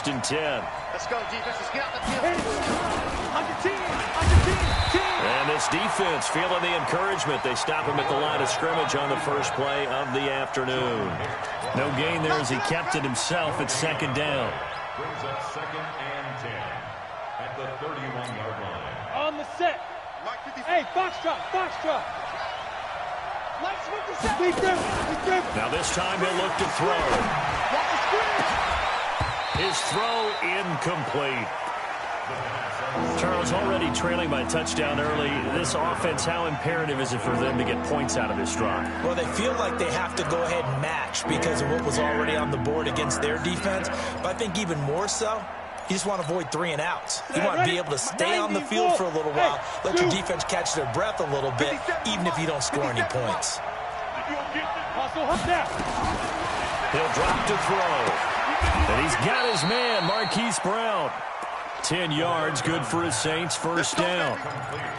first and 10. Let's go, defense. Let's get out the field. On your team. And this defense feeling the encouragement. They stop him at the line of scrimmage on the first play of the afternoon. No gain there as he kept it himself at second down. Brings up second and 10 at the 31-yard line. On the set. Hey, box drop. Now this time he'll look to throw. His throw incomplete. Charles, already trailing by a touchdown early. This offense, how imperative is it for them to get points out of this drive? Well, they feel like they have to go ahead and match because of what was already on the board against their defense. But I think even more so, you just want to avoid 3 and outs. You want to be able to stay on the field for a little while, let your defense catch their breath a little bit, even if you don't score any points. He'll drop to throw. And he's got his man, Marquise Brown. 10 yards, good for his Saints, first down.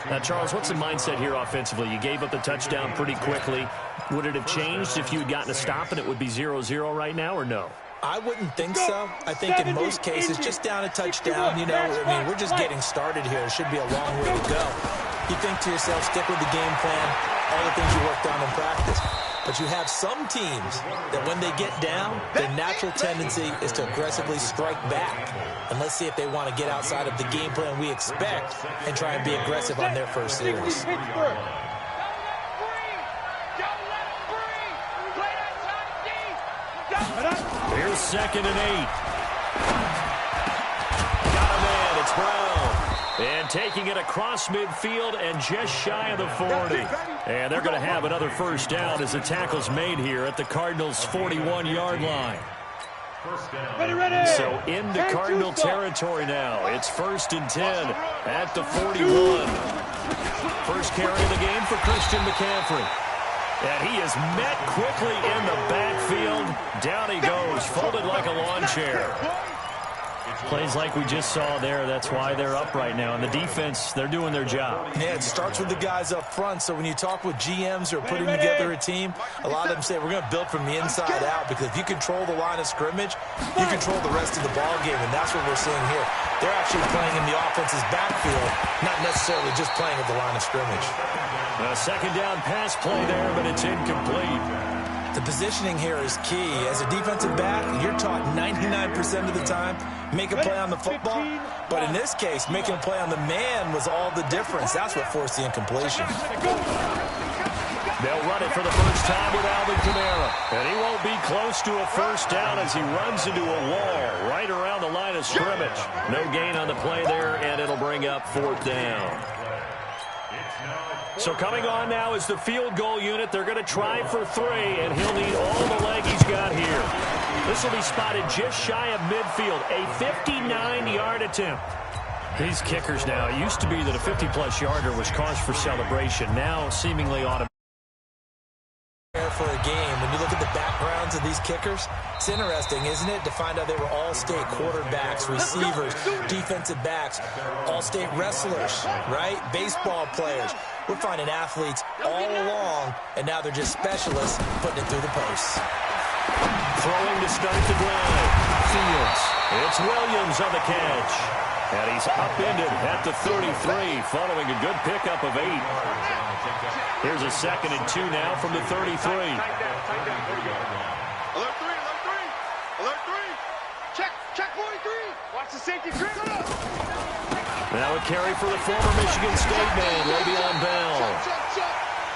Now, Charles, what's the mindset here offensively? You gave up the touchdown pretty quickly. Would it have changed if you had gotten a stop and it would be 0-0 right now, or no? I wouldn't think so. I think in most cases, just down a touchdown, you know, I mean, we're just getting started here. It should be a long way to go. You think to yourself, stick with the game plan, all the things you worked on in practice. But you have some teams that when they get down, their natural tendency is to aggressively strike back. And let's see if they want to get outside of the game plan we expect and try and be aggressive on their first series. Here's second and 8. Got a man, it's Brown. And taking it across midfield and just shy of the 40. And they're going to have another first down as the tackle's made here at the Cardinals' 41-yard line. Ready. So into Cardinal territory now. It's first and 10 at the 41. First carry of the game for Christian McCaffrey. And he is met quickly in the backfield. Down he goes, folded like a lawn chair. Plays like we just saw there. That's why they're up right now. And the defense, they're doing their job. Yeah, it starts with the guys up front. So when you talk with GMs who are putting together a team, a lot of them say we're going to build from the inside out, because if you control the line of scrimmage, you control the rest of the ball game, and that's what we're seeing here. They're actually playing in the offense's backfield, not necessarily just playing at the line of scrimmage. A second down pass play there, but it's incomplete. The positioning here is key. As a defensive back, you're taught 99% of the time, make a play on the football. But in this case, making a play on the man was all the difference. That's what forced the incompletion. They'll run it for the first time with Alvin Kamara. And he won't be close to a first down as he runs into a wall right around the line of scrimmage. No gain on the play there, and it'll bring up fourth down. So coming on now is the field goal unit. They're going to try for 3, and he'll need all the leg he's got here. This will be spotted just shy of midfield, a 59-yard attempt. These kickers now, it used to be that a 50-plus yarder was cause for celebration. Now seemingly automatic. For a game, when you look at the backgrounds of these kickers, it's interesting, isn't it, to find out they were all-state quarterbacks, receivers, defensive backs, all-state wrestlers, right? Baseball players. We're finding athletes all along, and now they're just specialists putting it through the posts. Throwing to start the drive. Fields. It's Williams on the catch. And he's upended at the 33, following a good pickup of 8. Here's a second and 2 now from the 33. Alert 3. Alert 3. Check 43. Watch the safety grip. Now a carry for the former Michigan State man, Le'Veon Bell.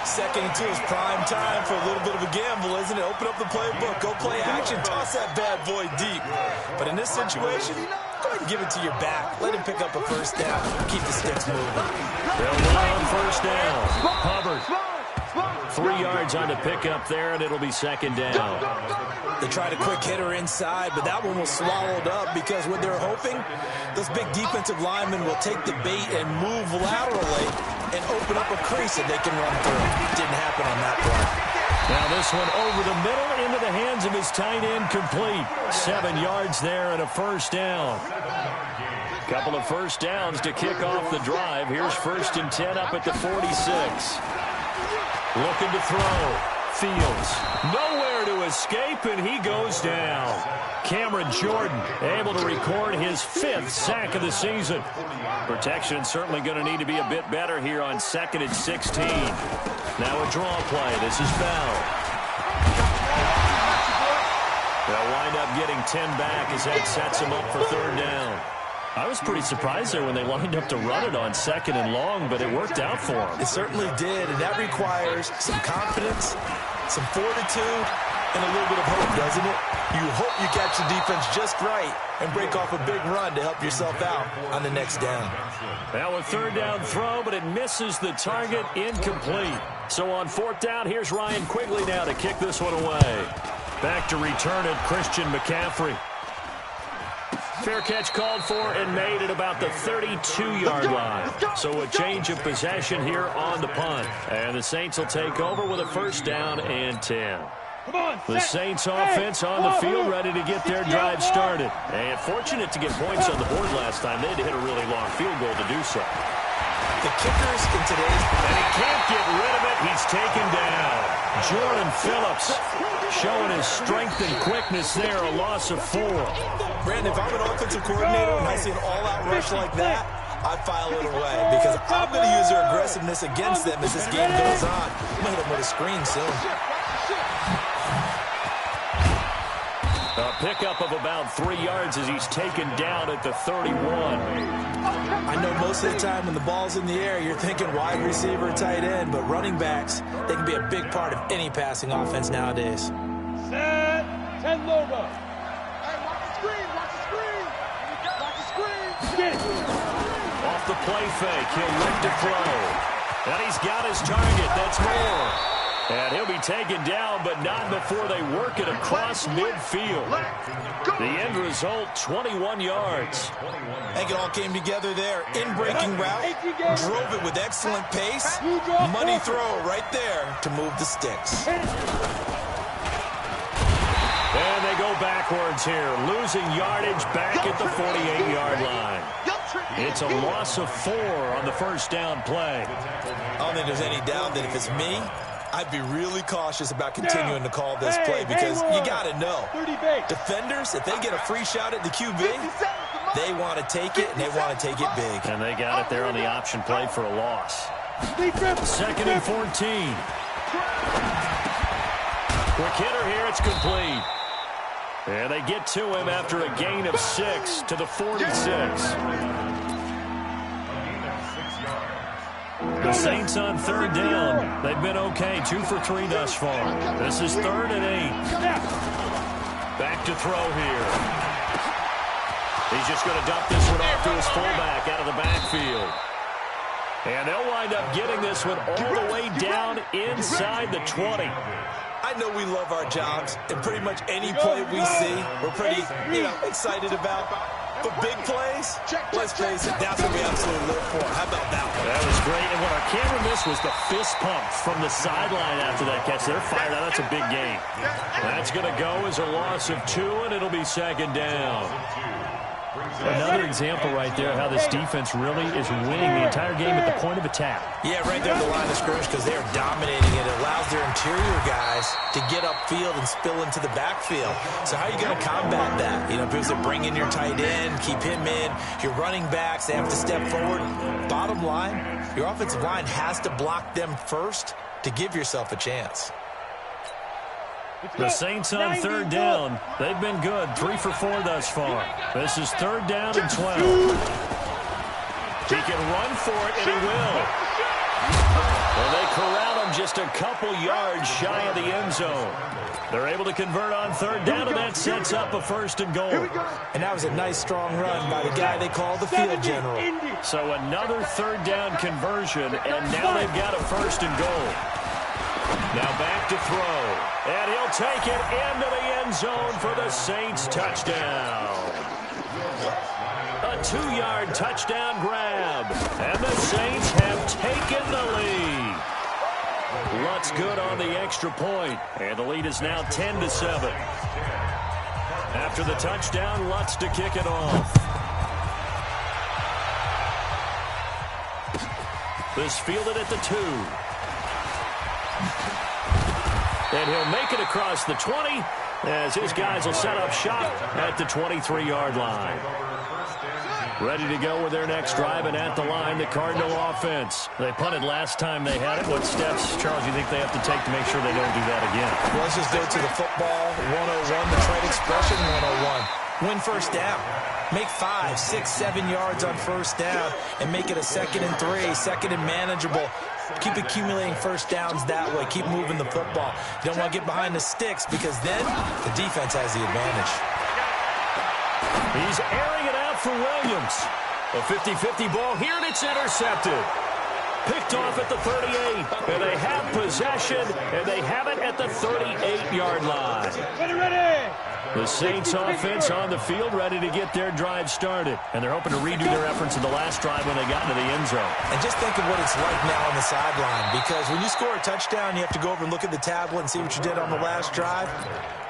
Second and 2 is prime time for a little bit of a gamble, isn't it? Open up the playbook, go play action, toss that bad boy deep. But in this situation, go ahead and give it to your back. Let him pick up a first down. Keep the sticks moving. They'll run on first down. Hubbard. 3 yards on the pickup there, and it'll be second down. They tried a quick hitter inside, but that one was swallowed up because what they're hoping, those big defensive linemen will take the bait and move laterally and open up a crease that they can run through. Didn't happen on that play. Now this one over the middle into the hands of his tight end, complete. 7 yards there and a first down. Couple of first downs to kick off the drive. Here's first and 10 up at the 46. Looking to throw. Fields. Nowhere to escape, and he goes down. Cameron Jordan able to record his 5th sack of the season. Protection certainly going to need to be a bit better here on 2nd and 16. Now a draw play. This is Bell. They'll wind up getting 10 back as that sets him up for 3rd down. I was pretty surprised there when they lined up to run it on 2nd and long, but it worked out for him. It certainly did, and that requires some confidence, some fortitude, and a little bit of hope, doesn't it? You hope you catch the defense just right and break off a big run to help yourself out on the next down. Now a 3rd down throw, but it misses the target, incomplete. So on 4th down, here's Ryan Quigley now to kick this one away. Back to return it, Christian McCaffrey. Fair catch called for and made at about the 32-yard line. So a change of possession here on the punt. And the Saints will take over with a 1st down and 10. The Saints offense on the field ready to get their drive started. And fortunate to get points on the board last time. They had to hit a really long field goal to do so. The kickers in today's... And he can't get rid of it. He's taken down. Jordan Phillips showing his strength and quickness there. A loss of 4. Brandon, if I'm an offensive coordinator and I see an all-out rush like that, I file it away because I'm going to use their aggressiveness against them as this game goes on. I'm going to hit them with a screen soon. A pickup of about 3 yards as he's taken down at the 31. I know most of the time when the ball's in the air, you're thinking wide receiver, tight end, but running backs, they can be a big part of any passing offense nowadays. Set, 10 logo. Hey, watch the screen, watch the screen. Watch the screen. Get it. Off the play fake, he'll look to throw. And he's got his target, that's more. And he'll be taken down, but not before they work it across midfield. The end result, 21 yards. I think it all came together there. In-breaking route, drove it with excellent pace. Money throw right there to move the sticks. And they go backwards here, losing yardage back at the 48-yard line. It's a loss of 4 on the 1st down play. I don't think there's any doubt that if it's me, I'd be really cautious about continuing to call this play because you got to know. Defenders, if they get a free shot at the QB, they want to take it, and they want to take it big. And they got it there on the option play for a loss. 2nd and 14. Quick hitter here, it's complete. And they get to him after a gain of 6 to the 46. The Saints on 3rd down. They've been okay, 2 for 3 thus far. This is 3rd and 8. Back to throw here. He's just going to dump this one off to his fullback out of the backfield. And they'll wind up getting this one all the way down inside the 20. I know we love our jobs, and pretty much any play we see, we're pretty, excited about. But big plays, let's face it, that's what we absolutely live for. How about that one? That was great. And what our camera missed was the fist pump from the sideline after that catch. They're fired out. That's a big game. That's going to go as a loss of 2, and it'll be 2nd down. Another example right there how this defense really is winning the entire game at the point of attack. Yeah, right there at the line of scrimmage because they are dominating it. It allows their interior guys to get upfield and spill into the backfield. So how are you going to combat that? People say bring in your tight end, keep him in. Your running backs, they have to step forward. Bottom line, your offensive line has to block them first to give yourself a chance. The Saints on 3rd down. They've been good, 3 for 4 thus far. This is 3rd down and 12. He can run for it, and he will. Well, they corral him just a couple yards shy of the end zone. They're able to convert on 3rd down, and that sets up a 1st and goal. And that was a nice, strong run by the guy they call the field general. So another 3rd down conversion, and now they've got a 1st and goal. Now back to throw, and he'll take it into the end zone for the Saints touchdown. A 2-yard touchdown grab, and the Saints have taken the lead. Lutz good on the extra point, and the lead is now 10-7. After the touchdown, Lutz to kick it off. This fielded at the 2. And he'll make it across the 20 as his guys will set up shop at the 23-yard line. Ready to go with their next drive, and at the line, the Cardinal offense. They punted last time they had it. What steps, Charles, do you think they have to take to make sure they don't do that again? Well, let's just go to the football 101, the trade expression 101. Win first down. Make 5, 6, 7 yards on first down and make it a 2nd and 3, 2nd and manageable. Keep accumulating first downs that way. Keep moving the football. You don't want to get behind the sticks because then the defense has the advantage. He's airing it out for Williams. A 50-50 ball here, and it's intercepted. Picked off at the 38, and they have possession, and they have it at the 38-yard line. Ready. The Saints offense on the field, ready to get their drive started. And they're hoping to redo their efforts in the last drive when they got into the end zone. And just think of what it's like now on the sideline, because when you score a touchdown, you have to go over and look at the tablet and see what you did on the last drive.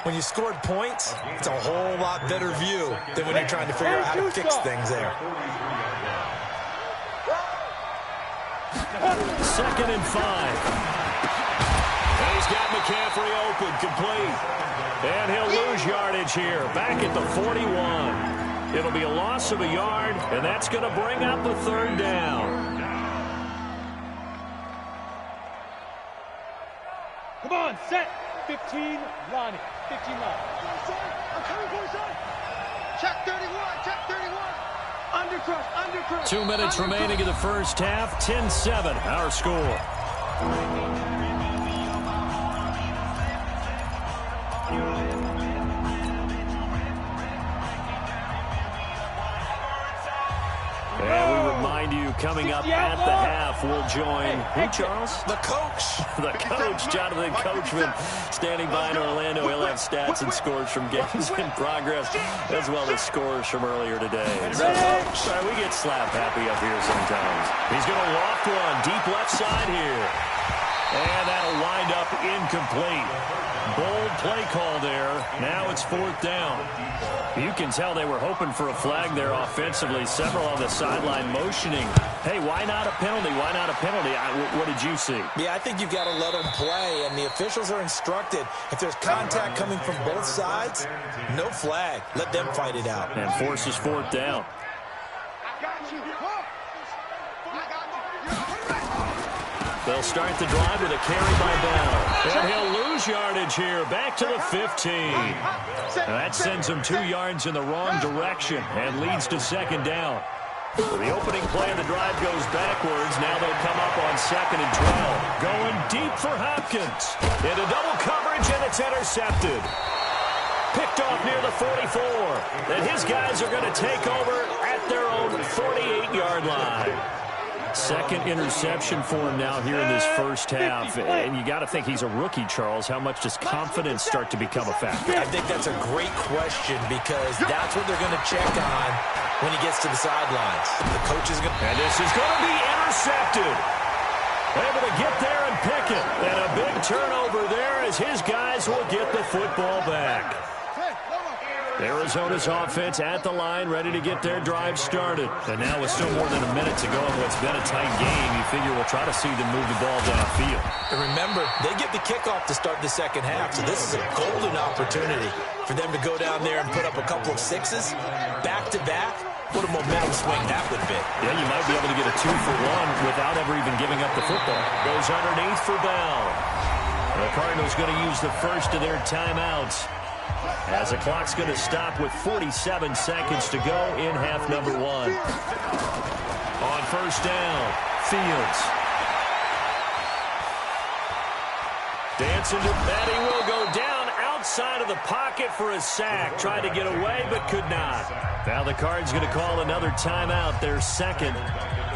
When you scored points, it's a whole lot better view than when you're trying to figure out how to fix things there. 2nd and 5. And he's got McCaffrey open, complete. And he'll lose yardage here, back at the 41. It'll be a loss of a yard, and that's going to bring up a 3rd down. Come on, set. 15, Lonnie. 15 line. I'm coming for you, son. Check 31, check 31. Undercrush. 2 minutes remaining in the first half. 10-7, our score. And we remind you, coming up at the half, we'll join who, Charles? The coach. The coach, Jonathan Coachman, standing by in Orlando. He'll have stats and scores from games in progress, as well as scores from earlier today. So, we get slap happy up here sometimes. He's going to loft one, deep left side here. And that'll wind up incomplete. Bold play call there. Now it's 4th down. You can tell they were hoping for a flag there offensively. Several on the sideline motioning. Hey, why not a penalty? Why not a penalty? What did you see? Yeah, I think you've got to let them play, and the officials are instructed. If there's contact coming from both sides, no flag. Let them fight it out. And forces 4th down. I got you. They'll start the drive with a carry by Bell. And he'll lose yardage here, back to the 15. That sends him 2 yards in the wrong direction and leads to 2nd down. The opening play of the drive goes backwards. Now they'll come up on 2nd and 12. Going deep for Hopkins. Into double coverage, and it's intercepted. Picked off near the 44. And his guys are going to take over at their own 48-yard line. 2nd interception for him now here in this first half. And you got to think he's a rookie, Charles. How much does confidence start to become a factor? I think that's a great question because that's what they're going to check on when he gets to the sidelines. The coach is going to... And this is going to be intercepted. Able to get there and pick it. And a big turnover there as his guys will get the football back. Arizona's offense at the line, ready to get their drive started. And now with still more than a minute to go in what's been a tight game, you figure we'll try to see them move the ball downfield. And remember, they get the kickoff to start the second half, so this is a golden opportunity for them to go down there and put up a couple of sixes back-to-back. What a momentum swing that would be. Yeah, you might be able to get a 2-for-1 without ever even giving up the football. Goes underneath for Bell. The Cardinals going to use the first of their timeouts, as the clock's going to stop with 47 seconds to go in half number 1. On first down, Fields. Dancing to that, he will go down outside of the pocket for a sack. Tried to get away, but could not. Now the Cards going to call another timeout, their 2nd,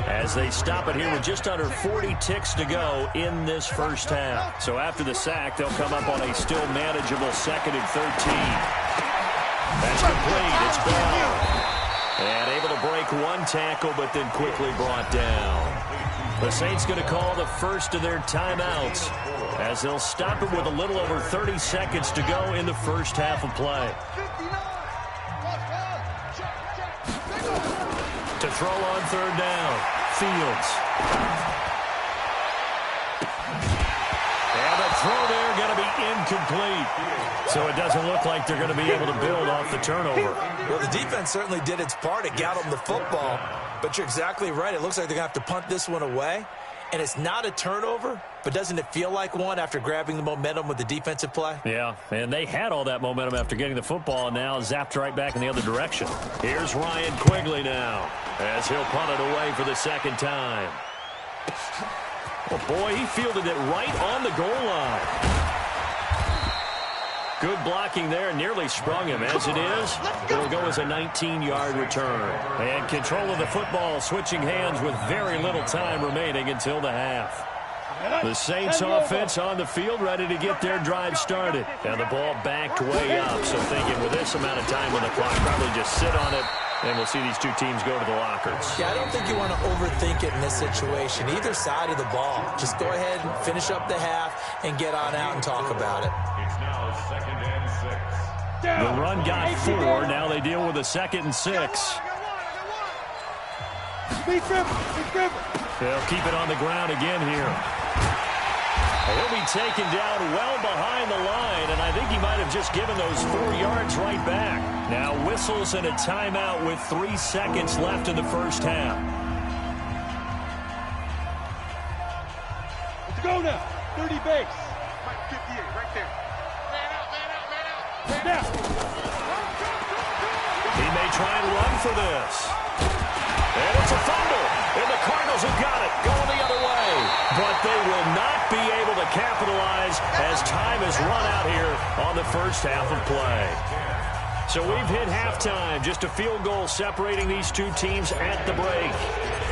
as they stop it here with just under 40 ticks to go in this first half. So after the sack, they'll come up on a still manageable 2nd and 13. That's complete. It's Bell. And able to break one tackle, but then quickly brought down. The Saints going to call the first of their timeouts, as they'll stop it with a little over 30 seconds to go in the first half of play. To throw on third down, Fields. And the throw there going to be incomplete. So it doesn't look like they're going to be able to build off the turnover. Well, the defense certainly did its part. It got them the football. But you're exactly right. It looks like they're going to have to punt this one away. And it's not a turnover, but doesn't it feel like one after grabbing the momentum with the defensive play? Yeah, and they had all that momentum after getting the football, and now zapped right back in the other direction. Here's Ryan Quigley now, as he'll punt it away for the second time. Oh, boy, he fielded it right on the goal line. Good blocking there, nearly sprung him. As it is, it'll go as a 19-yard return. And control of the football, switching hands with very little time remaining until the half. The Saints offense on the field, ready to get their drive started. And the ball backed way up, so thinking with this amount of time on the clock, probably just sit on it, and we'll see these two teams go to the lockers. Yeah, I don't think you want to overthink it in this situation. Either side of the ball. Just go ahead and finish up the half and get on out and talk about it. It's now 2nd and 6. The run got 4. Now they deal with a 2nd and 6. They'll keep it on the ground again here. He'll be taken down well behind the line, and I think he might have just given those 4 yards right back. Now whistles and a timeout with 3 seconds left in the first half. Let's go now. 30 base. Mike 58, right there. Man out, man out, man out. Now. He may try and run for this. And it's a fumble. And the Cardinals have got it, going the other way. But they will not be able to capitalize as time has run out here on the first half of play. So we've hit halftime, just a field goal separating these two teams at the break.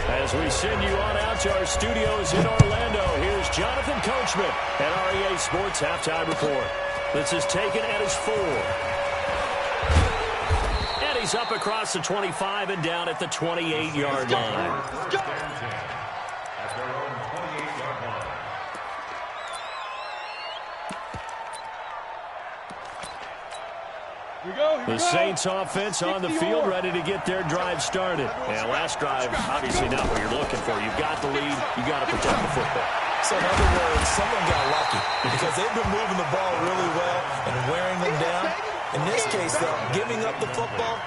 As we send you on out to our studios in Orlando, here's Jonathan Coachman at REA Sports Halftime Report. This is taken at his 4. And he's up across the 25 and down at the 28-yard line. At their own 28-yard line. Here we go. The Saints offense on the field, ready to get their drive started. And last drive, obviously not what you're looking for. You've got the lead. You've got to protect the football. So in other words, someone got lucky because they've been moving the ball really well and wearing them down. In this case, though, giving up the football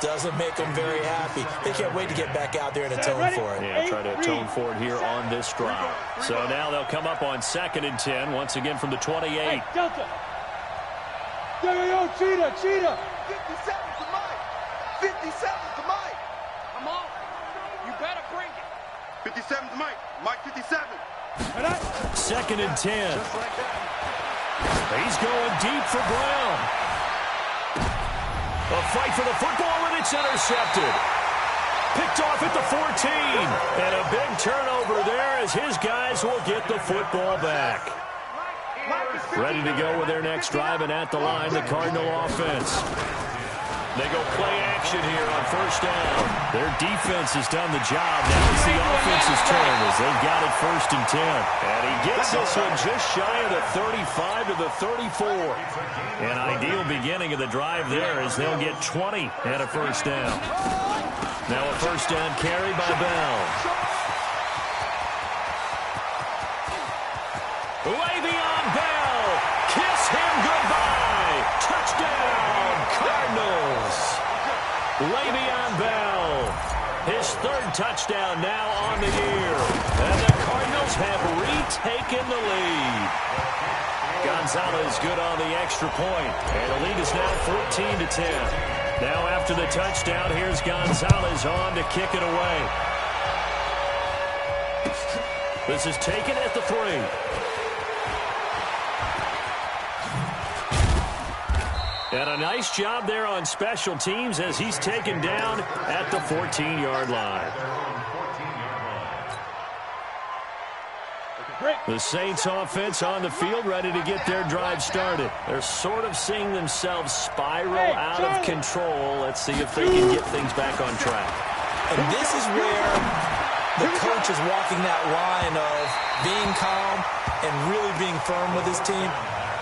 doesn't make them very happy. They can't wait to get back out there and atone for it. Yeah, try to atone for it here on this drive. So now they'll come up on 2nd and 10, once again from the 28. Hey, Delta. Yo, Cheetah. 57 to Mike. 57 to Mike. Come on. You better bring it. 57 to Mike. Mike 57. 2nd and 10. He's going deep for Brown. A fight for the football, and it's intercepted. Picked off at the 14. And a big turnover there as his guys will get the football back. Ready to go with their next drive, and at the line, the Cardinal offense. They go play action here on first down. Their defense has done the job. Now it's the offense's turn as they've got it 1st and 10. And he gets this one just shy of the 35 to the 34. An ideal beginning of the drive there as they'll get 20 at a first down. Now a first down carry by Bell. Le'Veon Bell. Kiss him goodbye. Touchdown, Cardinals. Le'Veon Bell. His 3rd touchdown now on the year. And the Cardinals have retaken the lead. Gonzalez good on the extra point. And the lead is now 14 to 10. Now after the touchdown, here's Gonzalez on to kick it away. This is taken at the 3. And a nice job there on special teams as he's taken down at the 14-yard line. The Saints offense on the field ready to get their drive started. They're sort of seeing themselves spiral out of control. Let's see if they can get things back on track. And this is where the coach is walking that line of being calm and really being firm with his team.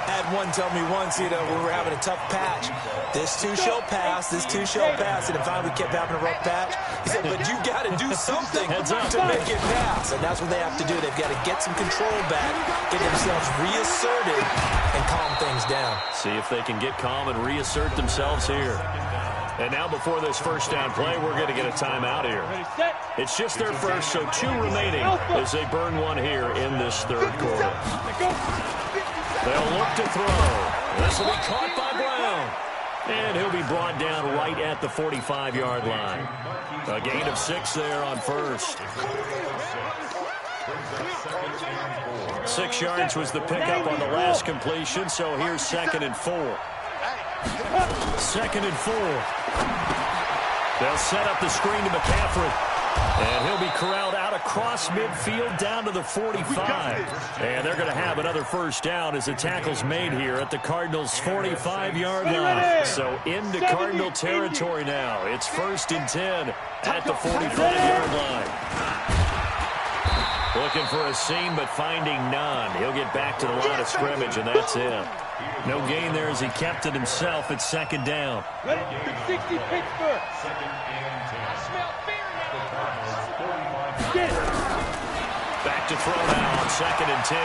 I had one tell me once, you know, when we were having a tough patch, this too shall pass, this too shall pass. And finally we kept having a rough patch. He said, but you got to do something to make it pass. And that's what they have to do. They've got to get some control back, get themselves reasserted, and calm things down. See if they can get calm and reassert themselves here. And now before this first down play, we're going to get a timeout here. It's just their first, so 2 remaining as they burn one here in this third quarter. They'll look to throw. This will be caught by Brown. And he'll be brought down right at the 45-yard line. A gain of 6 there on first. 6 yards was the pickup on the last completion, so here's 2nd and 4. 2nd and 4. They'll set up the screen to McCaffrey. And he'll be corralled out across midfield down to the 45. And they're going to have another first down as the tackle's made here at the Cardinals' 45-yard line. So into Cardinal territory now. It's 1st and 10 at the 45-yard line. Looking for a seam, but finding none. He'll get back to the line of scrimmage, and that's it. No gain there as he kept it himself at 2nd down. 60 Pittsburgh. Back to throw now on 2nd and 10.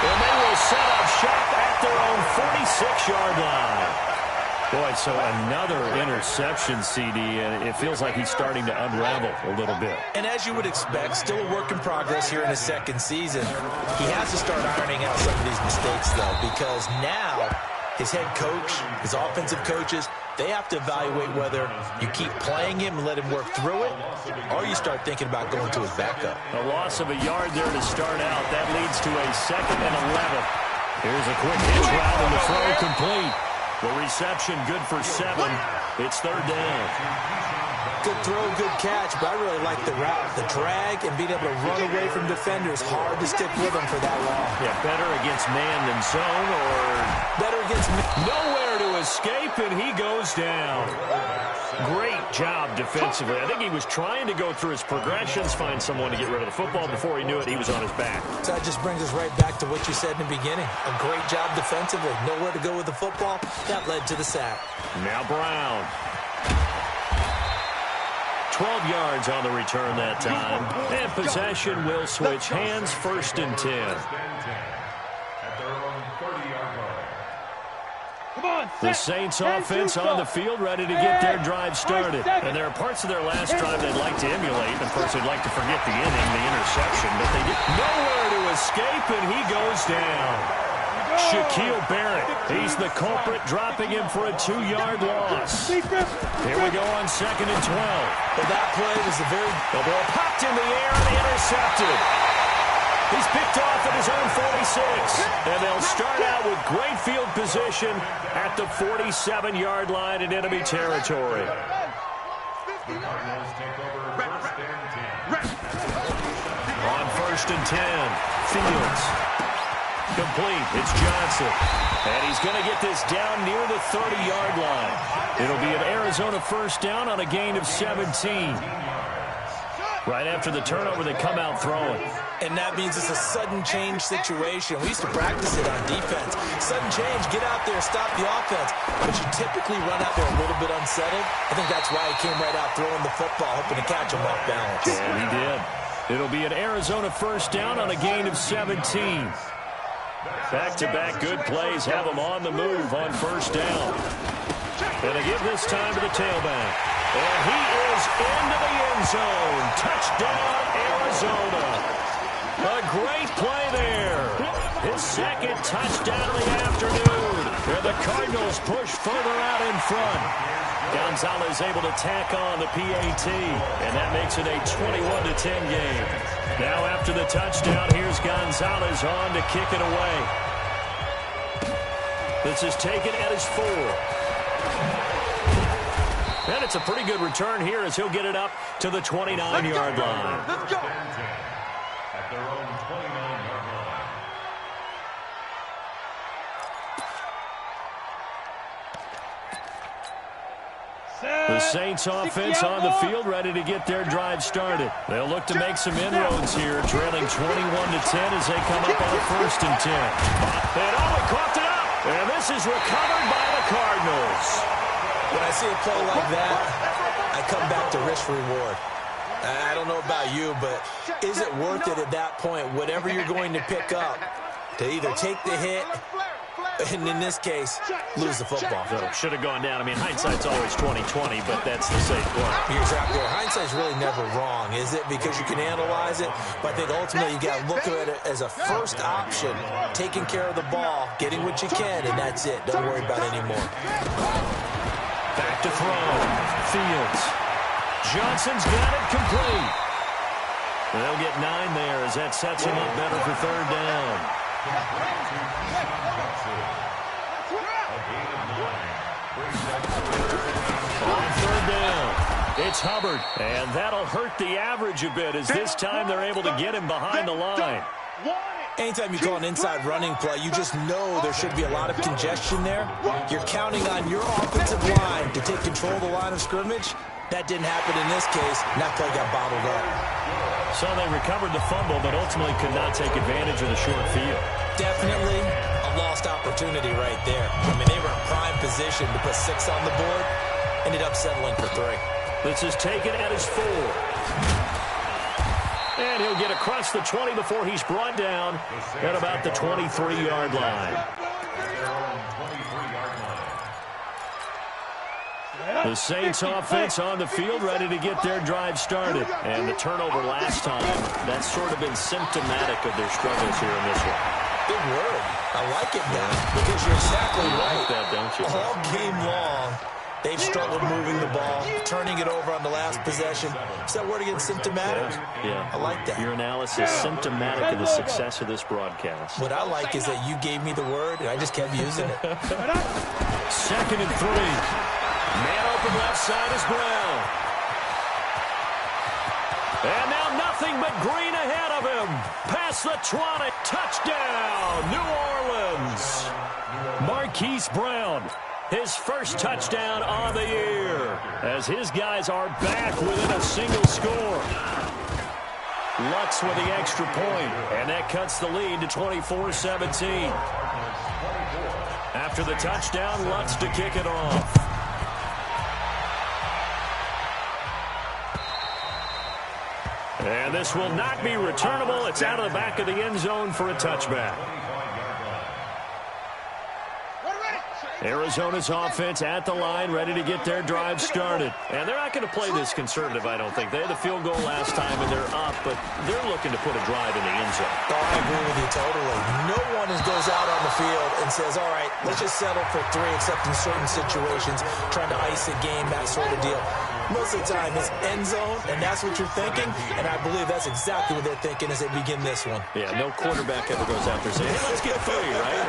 And they will set up shop at their own 46-yard line. Boy, so another interception, CD, and it feels like he's starting to unravel a little bit. And as you would expect, still a work in progress here in his 2nd season. He has to start ironing out some of these mistakes, though, because now his head coach, his offensive coaches, they have to evaluate whether you keep playing him and let him work through it, or you start thinking about going to his backup. A loss of a yard there to start out. That leads to a 2nd and 11. Here's a quick hitch route and the throw complete. The reception good for 7. It's 3rd down. Good throw, good catch, but I really like the route. The drag and being able to run away from defenders, hard to stick with them for that long. Yeah, better against man than zone, or better against man. Nowhere to escape, and he goes down. Great job defensively. I think he was trying to go through his progressions, find someone to get rid of the football. Before he knew it, he was on his back. So that just brings us right back to what you said in the beginning. A great job defensively. Nowhere to go with the football. That led to the sack. Now Brown. 12 yards on the return that time. And possession will switch hands, 1st and 10. The Saints offense on the field, ready to get their drive started. And there are parts of their last drive they'd like to emulate. Of course, they'd like to forget the inning, the interception, but they get nowhere to escape, and he goes down. Shaquille Barrett, he's the culprit, dropping him for a 2-yard loss. Here we go on 2nd and 12. Well, that play was a very... The ball popped in the air and intercepted. He's picked off at his own 46. And they'll start out with great field position at the 47-yard line in enemy territory. On 1st and 10, Fields. Complete. It's Johnson. And he's going to get this down near the 30-yard line. It'll be an Arizona first down on a gain of 17. Right after the turnover, they come out throwing. And that means it's a sudden change situation. We used to practice it on defense. Sudden change, get out there, stop the offense. But you typically run out there a little bit unsettled. I think that's why he came right out throwing the football, hoping to catch him off balance. Yeah, he did. It'll be an Arizona first down on a gain of 17. Back-to-back good plays have them on the move on first down. And they give this time to the tailback. And he is into the end zone. Touchdown, Arizona. A great play there. His 2nd touchdown of the afternoon. And the Cardinals push further out in front. Gonzalez able to tack on the PAT. And that makes it a 21-10 game. Now after the touchdown, here's Gonzalez on to kick it away. This is taken at his 4. And it's a pretty good return here as he'll get it up to the 29-yard line. Let's go. At their own 29-yard line. The Saints offense on the field, ready to get their drive started. They'll look to make some inroads here, trailing 21-10 as they come up on a 1st and 10. And he coughed it up, and this is recovered by the Cardinals. When I see a play like that, I come back to risk-reward. I don't know about you, but is it worth it at that point, whatever you're going to pick up, to either take the hit, and in this case, lose the football? So should have gone down. I mean, hindsight's always 20/20, but that's the safe play. You're exactly right. Hindsight's really never wrong, is it? Because you can analyze it, but I think ultimately you got to look at it as a first option, taking care of the ball, getting what you can, and that's it. Don't worry about it anymore. Back to throw. Fields. Johnson's got it complete. They'll get 9 there as that sets him up better for 3rd down. On 3rd down, it's Hubbard, and that'll hurt the average a bit as this time they're able to get him behind the line. Anytime you call an inside running play, you just know there should be a lot of congestion there. You're counting on your offensive line to take control of the line of scrimmage. That didn't happen in this case, and that play got bottled up. So they recovered the fumble, but ultimately could not take advantage of the short field. Definitely a lost opportunity right there. I mean, they were in prime position to put 6 on the board, ended up settling for 3. This is taken at his 4. And he'll get across the 20 before he's brought down at about the 23-yard line. The Saints offense on the field, ready to get their drive started. And the turnover last time, that's sort of been symptomatic of their struggles here in this one. Good word. I like it now because you're exactly right. You like that, don't you? All game long, they've struggled moving the ball, turning it over on the last possession. Is that word again, symptomatic? Yeah. I like that. Your analysis symptomatic of the success of this broadcast. What I like is that you gave me the word, and I just kept using it. 2nd and 3. Man open left side is Brown. And now nothing but green ahead of him. Past the 20. Touchdown, New Orleans. Marquise Brown, his first touchdown on the year, as his guys are back within a single score. Lutz with the extra point, and that cuts the lead to 24-17. After the touchdown, Lutz to kick it off. And this will not be returnable. It's out of the back of the end zone for a touchback. Arizona's offense at the line, ready to get their drive started. And they're not going to play this conservative, I don't think. They had the field goal last time, and they're up, but they're looking to put a drive in the end zone. Oh, I agree with you totally. No one goes out on the field and says, all right, let's just settle for 3, except in certain situations, trying to ice a game, that sort of deal. Most of the time, it's end zone, and that's what you're thinking, and I believe that's exactly what they're thinking as they begin this one. Yeah, no quarterback ever goes out there saying, hey, let's get 3, right?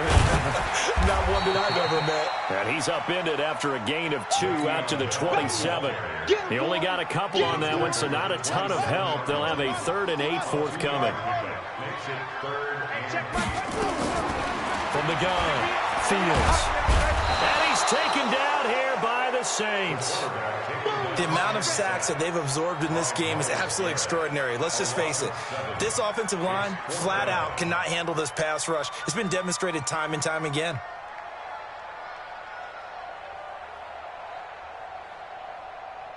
Not one that I've ever met. And he's upended after a gain of 2 out to the 27. He only got a couple on that one, so not a ton of help. They'll have a 3rd and 8 forthcoming. From the gun, Fields. And he's taken down here by the Saints. The amount of sacks that they've absorbed in this game is absolutely extraordinary. Let's just face it. This offensive line, flat out, cannot handle this pass rush. It's been demonstrated time and time again.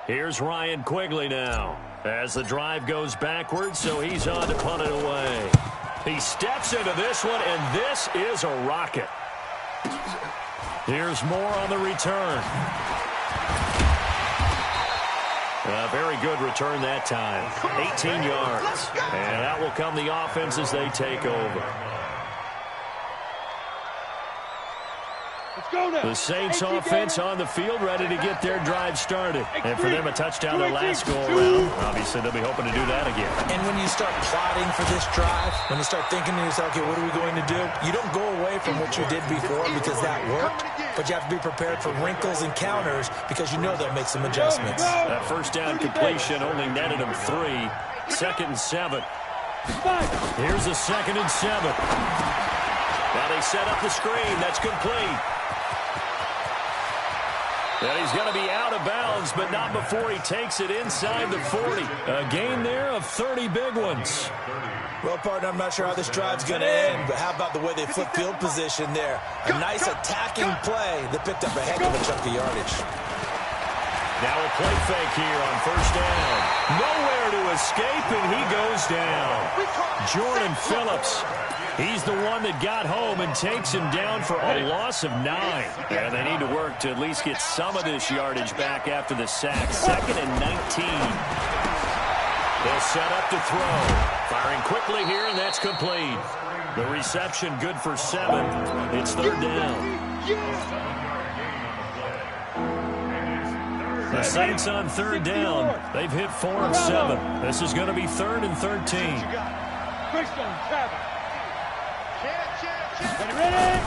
Here's Ryan Quigley now as the drive goes backwards, so he's on to punt it away. He steps into this one, and this is a rocket. Here's Moore on the return. A very good return that time. 18 yards. And that will come the offense as they take over. The Saints offense on the field, ready to get their drive started. And for them, a touchdown their last go-around. Obviously, they'll be hoping to do that again. And when you start plotting for this drive, when you start thinking to yourself, okay, what are we going to do? You don't go away from what you did before because that worked, but you have to be prepared for wrinkles and counters because you know they'll make some adjustments. That first down completion only netted them 3. 2nd and 7. Here's a 2nd and 7. Now they set up the screen. That's complete. And he's going to be out of bounds, but not before he takes it inside the 40. A gain there of 30 big ones. Well, partner, I'm not sure how this drive's going to end, but how about the way they flip field position there? A nice attacking play that picked up a heck of a chunk of yardage. Now a play fake here on first down. Nowhere to escape, and he goes down. Jordan Phillips. He's the one that got home and takes him down for a loss of 9. And they need to work to at least get some of this yardage back after the sack. 2nd and 19. They'll set up to throw. Firing quickly here, and that's complete. The reception good for 7. It's 3rd down. The Saints on 3rd down. They've hit 4 of 7. This is going to be 3rd and 13. Christian Travis. Ready?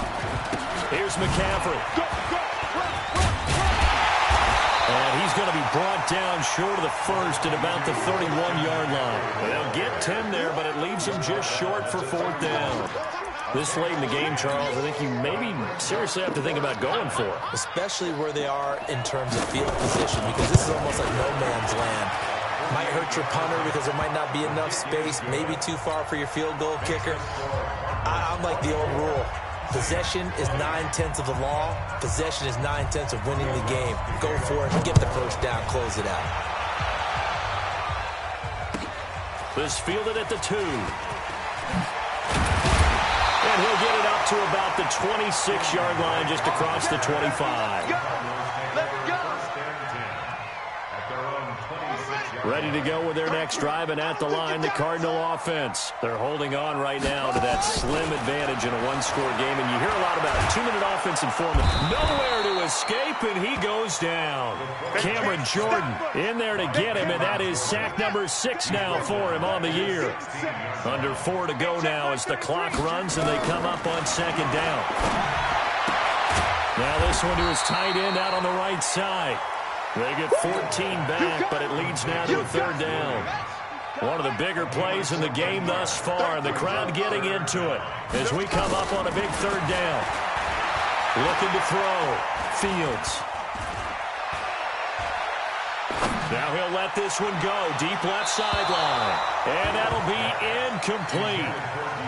Here's McCaffrey. And he's going to be brought down short of the first at about the 31-yard line. They'll get 10 there, but it leaves them just short for 4th down. This late in the game, Charles, I think you maybe seriously have to think about going for it. Especially where they are in terms of field position, because this is almost like no man's land. Might hurt your punter because there might not be enough space, maybe too far for your field goal kicker. I'm like the old rule. Possession is 9/10 of the law. Possession is 9/10 of winning the game. Go for it. Get the first down. Close it out. This fielded at the 2. And he'll get it up to about the 26-yard line, just across the 25. Ready to go with their next drive, and at the line, the Cardinal offense. They're holding on right now to that slim advantage in a one-score game, and you hear a lot about a 2-minute offensive format. Nowhere to escape, and he goes down. Cameron Jordan in there to get him, and that is sack number 6 now for him on the year. Under 4 to go now as the clock runs, and they come up on 2nd down. Now this one to his tight end out on the right side. They get 14 back, but it leads now to a 3rd down. One of the bigger plays in the game thus far, and the crowd getting into it as we come up on a big 3rd down. Looking to throw. Fields. Now he'll let this one go. Deep left sideline. And that'll be incomplete.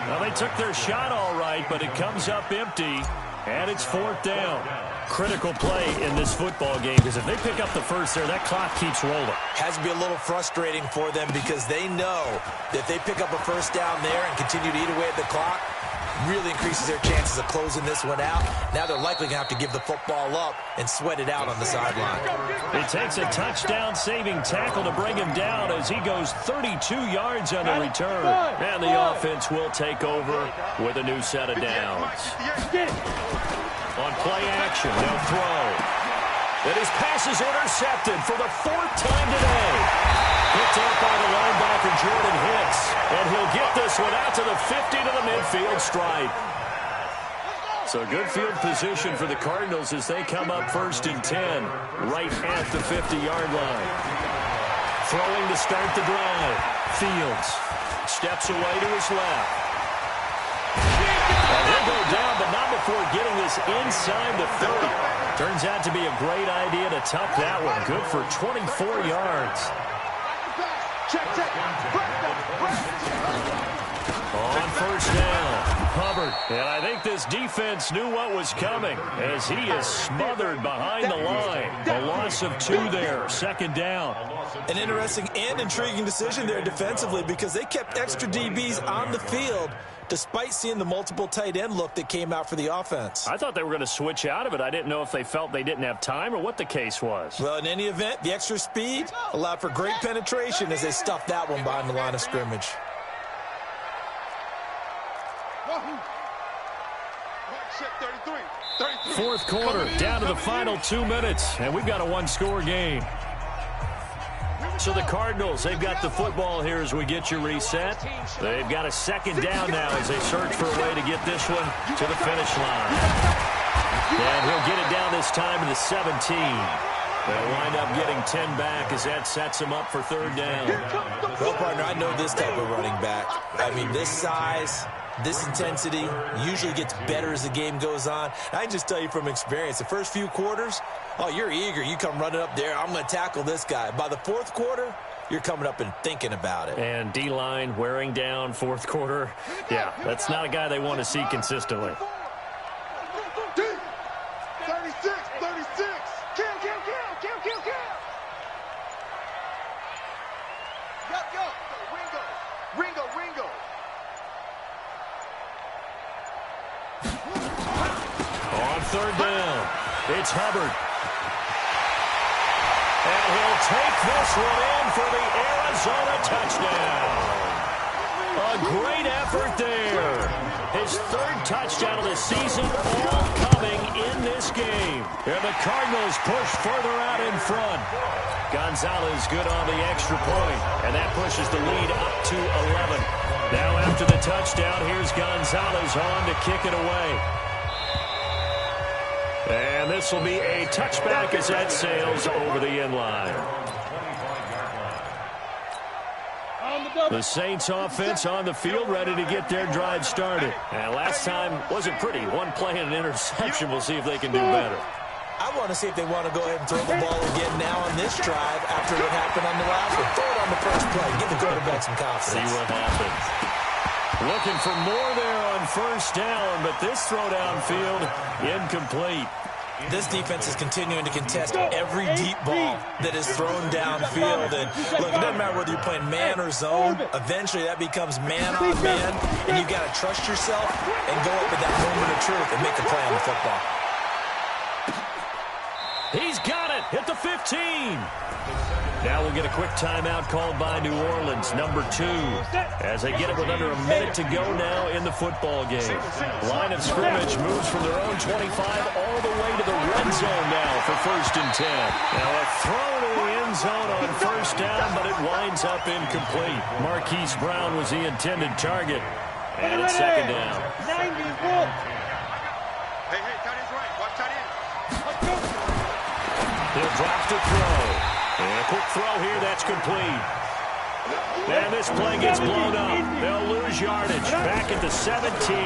Well, they took their shot all right, but it comes up empty, and it's 4th down. Critical play in this football game, because if they pick up the first there, that clock keeps rolling. Has to be a little frustrating for them because they know that if they pick up a first down there and continue to eat away at the clock, really increases their chances of closing this one out. Now they're likely going to have to give the football up and sweat it out on the sideline. It takes a touchdown-saving tackle to bring him down as he goes 32 yards on the return. And the offense will take over with a new set of downs. On play action, they'll throw. And his pass is intercepted for the 4th time today. Picked up by the linebacker, Jordan Hicks. And he'll get this one out to the 50 to the midfield stripe. So good field position for the Cardinals as they come up 1st and 10, right at the 50-yard line. Throwing to start the drive. Fields steps away to his left. And he'll go down, but not before getting this inside the 30. Turns out to be a great idea to tuck that one. Good for 24 yards. On 1st down, Hubbard. And I think this defense knew what was coming as he is smothered behind the line. A loss of 2 there, 2nd down. An interesting and intriguing decision there defensively because they kept extra DBs on the field despite seeing the multiple tight end look that came out for the offense. I thought they were going to switch out of it. I didn't know if they felt they didn't have time or what the case was. Well, in any event, the extra speed allowed for great penetration as they stuffed that one behind the line of scrimmage. Fourth quarter, down to the final 2 minutes, and we've got a one-score game. So the Cardinals, they've got the football here as we get you reset. They've got a 2nd down now as they search for a way to get this one to the finish line. And he'll get it down this time to the 17. They'll wind up getting 10 back as that sets him up for 3rd down. Well, partner, I know this type of running back. I mean, this size, This intensity usually gets better as the game goes on. I can just tell you from experience, the first few quarters, oh, you're eager. You come running up there, I'm going to tackle this guy. By the fourth quarter, you're coming up and thinking about it. And D-line wearing down fourth quarter. Yeah, that's not a guy they want to see consistently. 36. Kill. Go. Ringo. On third down, it's Hubbard. And he'll take this one in for the Arizona touchdown. A great effort there. His third touchdown of the season, all coming in this game. And the Cardinals push further out in front. Gonzalez good on the extra point, and that pushes the lead up to 11. Now after the touchdown, here's Gonzalez on to kick it away. And this will be a touchback as that sails over the end line. The Saints offense on the field ready to get their drive started. And last time wasn't pretty. One play and an interception. We'll see if they can do better. I want to see if they want to go ahead and throw the ball again now on this drive after what happened on the last one. Throw it on the first play. Give the quarterback some confidence. See what happens. Looking for more there on first down, but this throw downfield incomplete. This defense is continuing to contest every deep ball that is thrown downfield. And look, it doesn't matter whether you're playing man or zone. Eventually, that becomes man on man, and you've got to trust yourself and go up at that moment of truth and make a play on the football. He's got it at the 15. Now we'll get a quick timeout called by New Orleans, number 2, as they get it with under a minute to go now in the football game. Line of scrimmage moves from their own 25 all the way to the red zone now for 1st and 10. Now a throw to the end zone on first down, but it winds up incomplete. Marquise Brown was the intended target, and it's 2nd down. 91. Hey, tight end's right. Watch tight end. He'll drop to throw. And a quick throw here, that's complete. And this play gets blown up. They'll lose yardage. Back at the 17. Being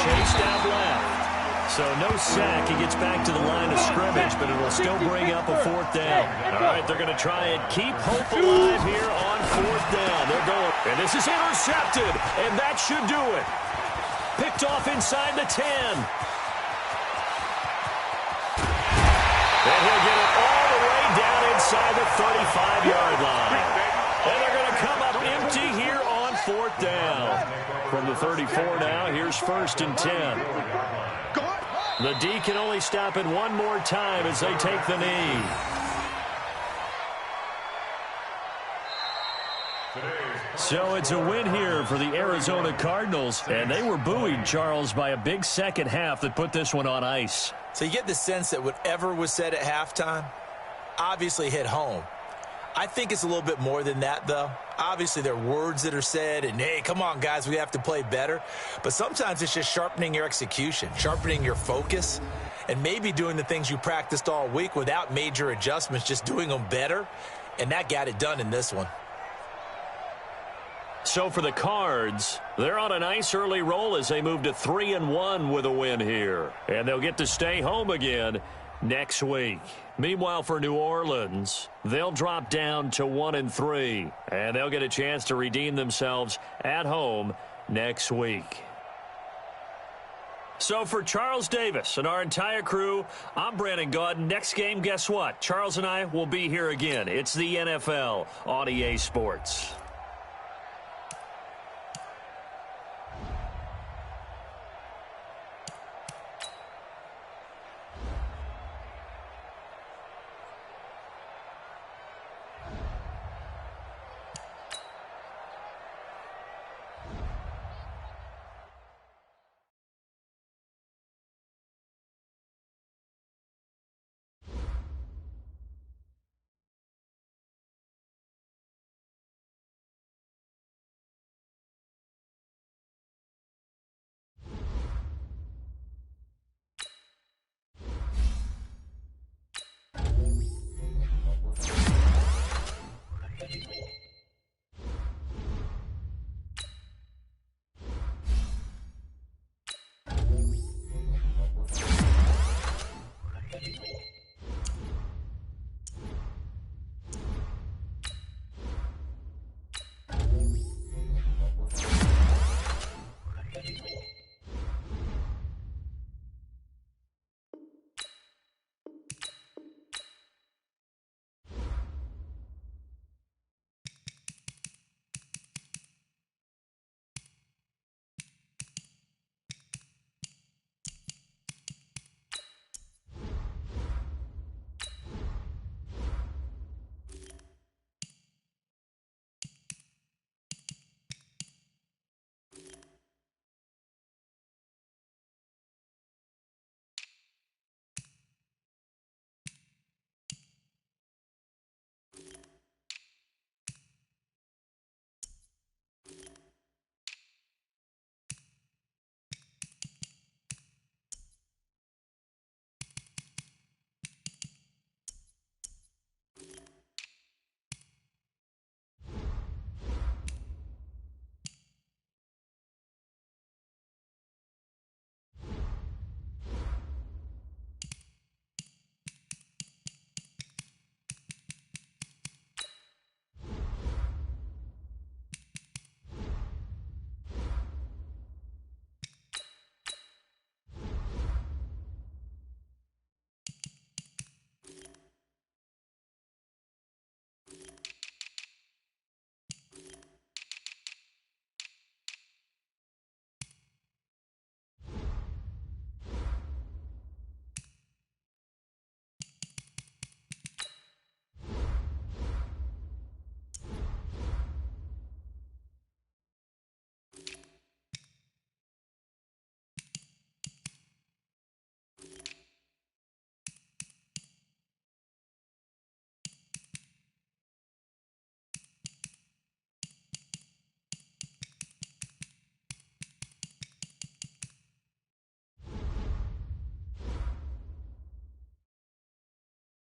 chased out left. So no sack. He gets back to the line of scrimmage, but it'll still bring up a 4th down. All right, they're going to try and keep hope alive here on 4th down. They're going. And this is intercepted. And that should do it. Picked off inside the 10. And he'll get it all the way down inside the 35-yard line. And they're going to come up empty here on 4th down. From the 34 now, here's 1st and 10. The D can only stop it one more time as they take the knee. So it's a win here for the Arizona Cardinals. And they were buoyed, Charles, by a big second half that put this one on ice. So you get the sense that whatever was said at halftime obviously hit home. I think it's a little bit more than that, though. Obviously, there are words that are said, and, hey, come on, guys, we have to play better. But sometimes it's just sharpening your execution, sharpening your focus, and maybe doing the things you practiced all week without major adjustments, just doing them better. And that got it done in this one. So for the Cards, they're on a nice early roll as they move to 3-1 with a win here. And they'll get to stay home again next week. Meanwhile, for New Orleans, they'll drop down to 1-3. And they'll get a chance to redeem themselves at home next week. So for Charles Davis and our entire crew, I'm Brandon Gaudin. Next game, guess what? Charles and I will be here again. It's the NFL on EA Sports.